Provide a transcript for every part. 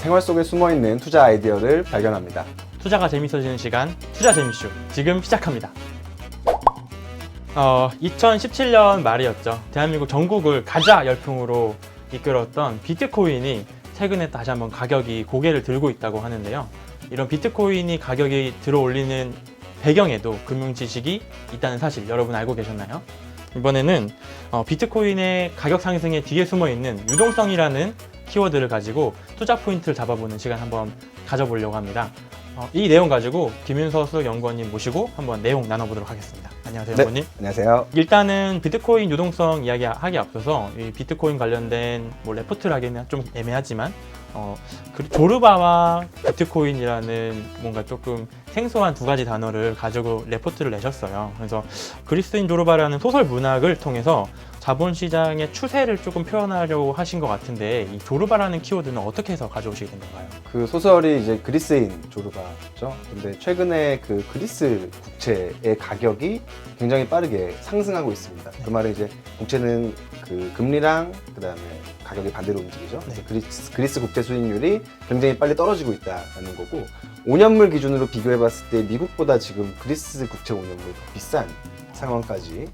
생활 속에 숨어있는 투자 아이디어를 발견합니다. 투자가 재밌어지는 시간, 투자 재미쇼 지금 시작합니다. 2017년 말이었죠. 대한민국 전국을 가자 열풍으로 이끌었던 비트코인이 최근에 다시 한번 가격이 고개를 들고 있다고 하는데요. 이런 비트코인이 가격이 들어올리는 배경에도 금융 지식이 있다는 사실 여러분 알고 계셨나요? 이번에는 비트코인의 가격 상승에 뒤에 숨어 있는 유동성이라는 키워드를 가지고 투자 포인트를 잡아보는 시간 한번 가져보려고 합니다. 이 내용 가지고 김윤서수 연구원님 모시고 한번 내용 나눠보도록 하겠습니다. 안녕하세요, 연구원님. 안녕하세요. 일단은 비트코인 유동성 이야기하기 앞서서 이 비트코인 관련된 레포트를 하기는 좀 애매하지만 조르바와 비트코인이라는 뭔가 조금 생소한 두 가지 단어를 가지고 레포트를 내셨어요. 그래서 그리스인 조르바라는 소설 문학을 통해서 자본시장의 추세를 조금 표현하려고 하신 것 같은데 이 조르바라는 키워드는 어떻게 해서 가져오시게 된 건가요? 그 소설이 이제 그리스인 조르바죠. 근데 최근에 그 그리스 국채의 가격이 굉장히 빠르게 상승하고 있습니다. 그 말은 이제 국채는 그 금리랑 그다음에 가격이 반대로 움직이죠. 그래서 그리스 국채 수익률이 굉장히 빨리 떨어지고 있다는 거고 5년물 기준으로 비교해 봤을 때 미국보다 지금 그리스 국채 5년물이 더 비싼 상황까지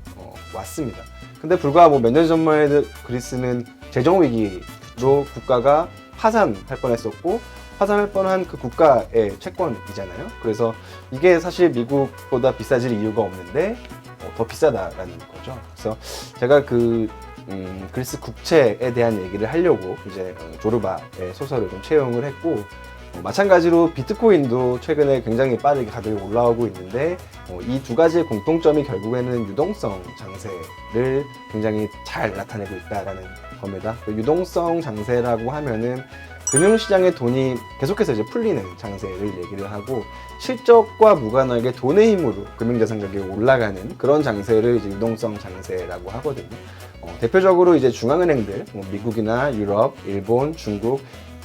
왔습니다. 근데 불과 몇 년 전만 해도 그리스는 재정 위기로 국가가 파산할 뻔했었고 파산할 뻔한 그 국가의 채권이잖아요. 그래서 이게 사실 미국보다 비싸질 이유가 없는데 더 비싸다라는 거죠. 그래서 제가 그리스 국채에 대한 얘기를 하려고 이제 조르바의 소설을 좀 채용을 했고 마찬가지로 비트코인도 최근에 굉장히 빠르게 가격이 올라오고 있는데 이 두 가지의 공통점이 결국에는 유동성 장세를 굉장히 잘 나타내고 있다라는 겁니다. 유동성 장세라고 하면은 금융시장의 돈이 계속해서 이제 풀리는 장세를 얘기를 하고 실적과 무관하게 돈의 힘으로 금융자산 가격이 올라가는 그런 장세를 이제 유동성 장세라고 하거든요. 대표적으로 이제 중앙은행들, 미국이나 유럽, 일본, 중국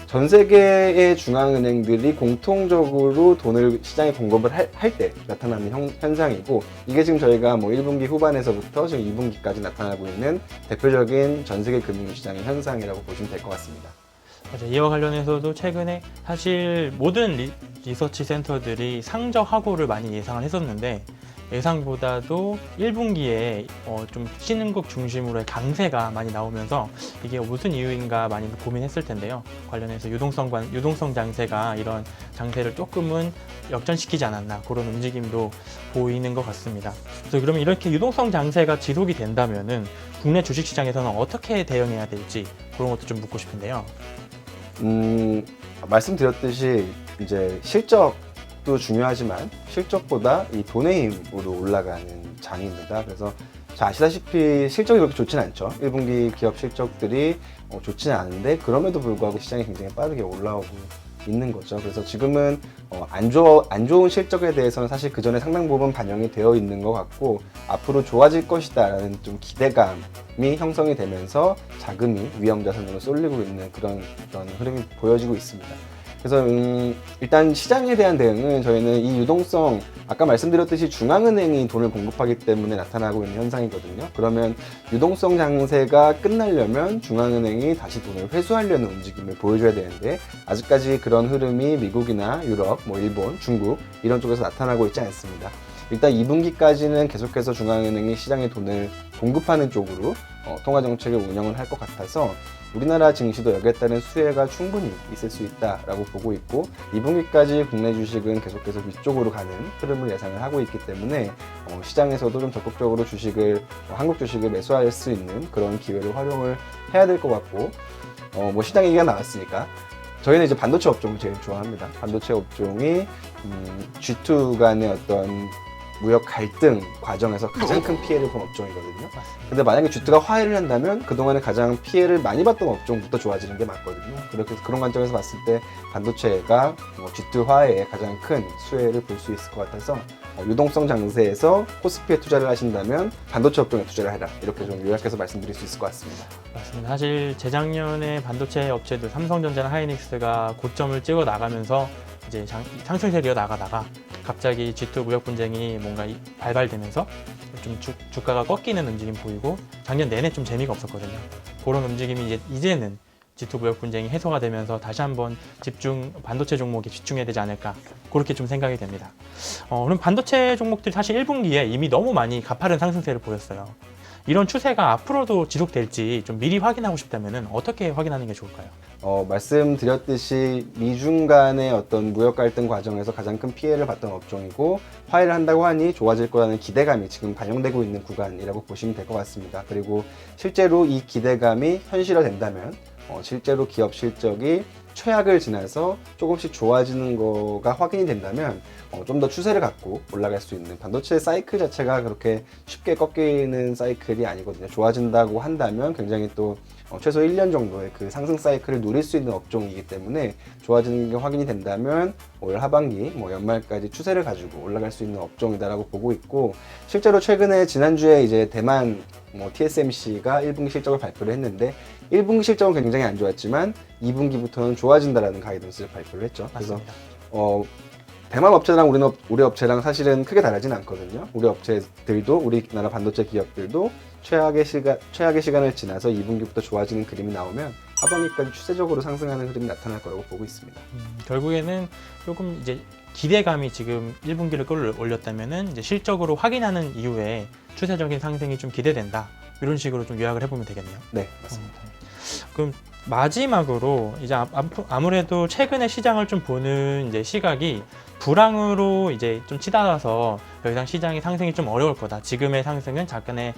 전 세계의 중앙은행들이 공통적으로 돈을 시장에 공급을 할 때 나타나는 현상이고 이게 지금 저희가 1분기 후반에서부터 지금 2분기까지 나타나고 있는 대표적인 전 세계 금융시장의 현상이라고 보시면 될 것 같습니다. 맞아요. 이와 관련해서도 최근에 사실 모든 리서치 센터들이 상저하고를 많이 예상을 했었는데 예상보다도 1분기에 좀 신흥국 중심으로의 강세가 많이 나오면서 이게 무슨 이유인가 많이 고민했을 텐데요. 관련해서 유동성 장세가 이런 장세를 조금은 역전시키지 않았나 그런 움직임도 보이는 것 같습니다. 그래서 그러면 이렇게 유동성 장세가 지속이 된다면은 국내 주식시장에서는 어떻게 대응해야 될지 그런 것도 좀 묻고 싶은데요. 말씀드렸듯이 이제 실적도 중요하지만 실적보다 이 돈의 힘으로 올라가는 장입니다. 그래서 아시다시피 실적이 그렇게 좋지는 않죠. 1분기 기업 실적들이 좋지는 않은데 그럼에도 불구하고 시장이 굉장히 빠르게 올라오고 있는 거죠. 그래서 지금은 안 좋은 실적에 대해서는 사실 그 전에 상당 부분 반영이 되어 있는 것 같고 앞으로 좋아질 것이다라는 좀 기대감이 형성이 되면서 자금이 위험자산으로 쏠리고 있는 그런 흐름이 보여지고 있습니다. 그래서 일단 시장에 대한 대응은 저희는 이 유동성 아까 말씀드렸듯이 중앙은행이 돈을 공급하기 때문에 나타나고 있는 현상이거든요. 그러면 유동성 장세가 끝나려면 중앙은행이 다시 돈을 회수하려는 움직임을 보여줘야 되는데 아직까지 그런 흐름이 미국이나 유럽, 일본, 중국 이런 쪽에서 나타나고 있지 않습니다. 일단 2분기까지는 계속해서 중앙은행이 시장에 돈을 공급하는 쪽으로 통화정책을 운영을 할 것 같아서 우리나라 증시도 여기에 따른 수혜가 충분히 있을 수 있다라고 보고 있고 2분기까지 국내 주식은 계속해서 위쪽으로 가는 흐름을 예상을 하고 있기 때문에 시장에서도 좀 적극적으로 한국 주식을 매수할 수 있는 그런 기회를 활용을 해야 될 것 같고 시장 얘기가 나왔으니까 저희는 이제 반도체 업종을 제일 좋아합니다. 반도체 업종이 G2 간의 어떤 무역 갈등 과정에서 가장 큰 피해를 본 업종이거든요. 근데 만약에 G2가 화해를 한다면 그동안에 가장 피해를 많이 봤던 업종부터 좋아지는 게 맞거든요. 그런 관점에서 봤을 때 반도체가 G2 화해에 가장 큰 수혜를 볼 수 있을 것 같아서 유동성 장세에서 코스피에 투자를 하신다면 반도체 업종에 투자를 해라. 이렇게 좀 요약해서 말씀드릴 수 있을 것 같습니다. 맞습니다. 사실 재작년에 반도체 업체들 삼성전자나 하이닉스가 고점을 찍어 나가면서 이제 상승세를 이어나가다가 갑자기 G2 무역 분쟁이 뭔가 발발되면서 좀 주가가 꺾이는 움직임 보이고 작년 내내 좀 재미가 없었거든요. 그런 움직임이 이제는 G2 무역 분쟁이 해소가 되면서 다시 한번 반도체 종목에 집중해야 되지 않을까 그렇게 좀 생각이 됩니다. 그럼 반도체 종목들이 사실 1분기에 이미 너무 많이 가파른 상승세를 보였어요. 이런 추세가 앞으로도 지속될지 좀 미리 확인하고 싶다면 어떻게 확인하는 게 좋을까요? 말씀드렸듯이 미중 간의 어떤 무역 갈등 과정에서 가장 큰 피해를 봤던 업종이고 화해를 한다고 하니 좋아질 거라는 기대감이 지금 반영되고 있는 구간이라고 보시면 될 것 같습니다. 그리고 실제로 이 기대감이 현실화된다면 실제로 기업 실적이 최악을 지나서 조금씩 좋아지는 거가 확인이 된다면 좀 더 추세를 갖고 올라갈 수 있는 반도체 사이클 자체가 그렇게 쉽게 꺾이는 사이클이 아니거든요. 좋아진다고 한다면 굉장히 또 최소 1년 정도의 그 상승 사이클을 누릴 수 있는 업종이기 때문에 좋아지는 게 확인이 된다면 올 하반기 연말까지 추세를 가지고 올라갈 수 있는 업종이다라고 보고 있고 실제로 최근에 지난주에 이제 대만 TSMC가 1분기 실적을 발표를 했는데 1분기 실적은 굉장히 안 좋았지만 2분기부터는 좋아진다라는 가이던스를 발표를 했죠. 맞습니다. 그래서 대만 업체랑 우리 업체랑 사실은 크게 다르진 않거든요. 우리 업체들도 우리나라 반도체 기업들도 최악의 시간을 지나서 2분기부터 좋아지는 그림이 나오면 하반기까지 추세적으로 상승하는 흐름이 나타날 거라고 보고 있습니다. 결국에는 조금 이제 기대감이 지금 1분기를 끌어올렸다면은 이제 실적으로 확인하는 이후에 추세적인 상승이 좀 기대된다. 이런 식으로 좀 요약을 해보면 되겠네요. 네, 맞습니다. 그럼 마지막으로 이제 아무래도 최근에 시장을 좀 보는 이제 시각이 불황으로 이제 좀 치달아서 더 이상 시장의 상승이 좀 어려울 거다. 지금의 상승은 잠깐의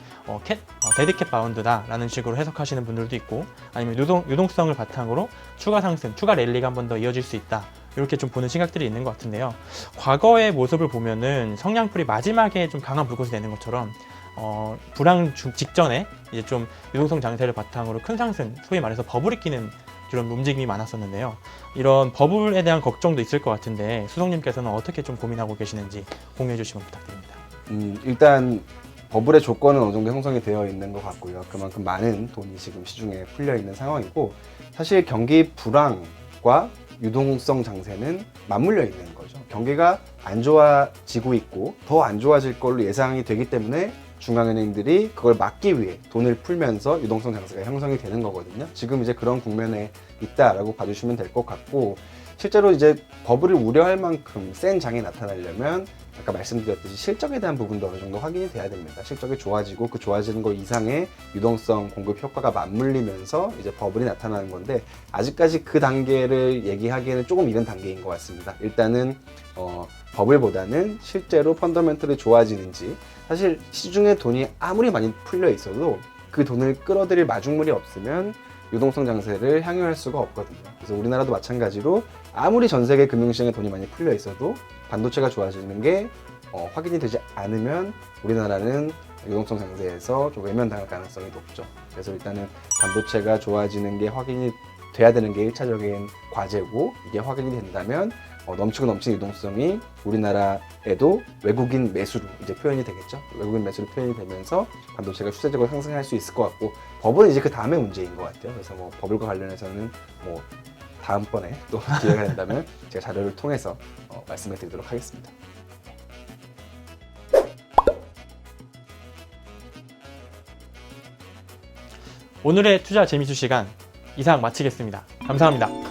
데드캣 바운드다라는 식으로 해석하시는 분들도 있고, 아니면 유동성을 바탕으로 추가 상승, 추가 랠리가 한 번 더 이어질 수 있다. 이렇게 좀 보는 시각들이 있는 것 같은데요. 과거의 모습을 보면은 성냥불이 마지막에 좀 강한 불꽃이 되는 것처럼 불황 직전에 이제 좀 유동성 장세를 바탕으로 큰 상승, 소위 말해서 버블이 끼는 그런 움직임이 많았었는데요. 이런 버블에 대한 걱정도 있을 것 같은데 수석님께서는 어떻게 좀 고민하고 계시는지 공유해 주시면 부탁드립니다. 일단 버블의 조건은 어느 정도 형성이 되어 있는 것 같고요. 그만큼 많은 돈이 지금 시중에 풀려 있는 상황이고 사실 경기 불황과 유동성 장세는 맞물려 있는 거죠. 경기가 안 좋아지고 있고 더 안 좋아질 걸로 예상이 되기 때문에 중앙은행들이 그걸 막기 위해 돈을 풀면서 유동성 장세가 형성이 되는 거거든요. 지금 이제 그런 국면에 있다라고 봐주시면 될 것 같고 실제로 이제 버블을 우려할 만큼 센 장이 나타나려면 아까 말씀드렸듯이 실적에 대한 부분도 어느 정도 확인이 돼야 됩니다. 실적이 좋아지고 그 좋아지는 것 이상의 유동성 공급 효과가 맞물리면서 이제 버블이 나타나는 건데 아직까지 그 단계를 얘기하기에는 조금 이른 단계인 것 같습니다. 일단은 버블보다는 실제로 펀더멘털이 좋아지는지 사실 시중에 돈이 아무리 많이 풀려 있어도 그 돈을 끌어들일 마중물이 없으면 유동성 장세를 향유할 수가 없거든요. 그래서 우리나라도 마찬가지로 아무리 전 세계 금융시장에 돈이 많이 풀려 있어도 반도체가 좋아지는 게 확인이 되지 않으면 우리나라는 유동성 장세에서 좀 외면당할 가능성이 높죠. 그래서 일단은 반도체가 좋아지는 게 확인이 돼야 되는 게 1차적인 과제고 이게 확인이 된다면 넘치고 넘치는 유동성이 우리나라에도 외국인 매수로 이제 표현이 되겠죠. 외국인 매수로 표현이 되면서 반도체가 추세적으로 상승할 수 있을 것 같고 버블은 이제 그 다음에 문제인 것 같아요. 그래서 버블과 관련해서는 다음번에 또 기회가 된다면 제가 자료를 통해서 말씀을 드리도록 하겠습니다. 오늘의 투자 재미수 시간 이상 마치겠습니다. 감사합니다.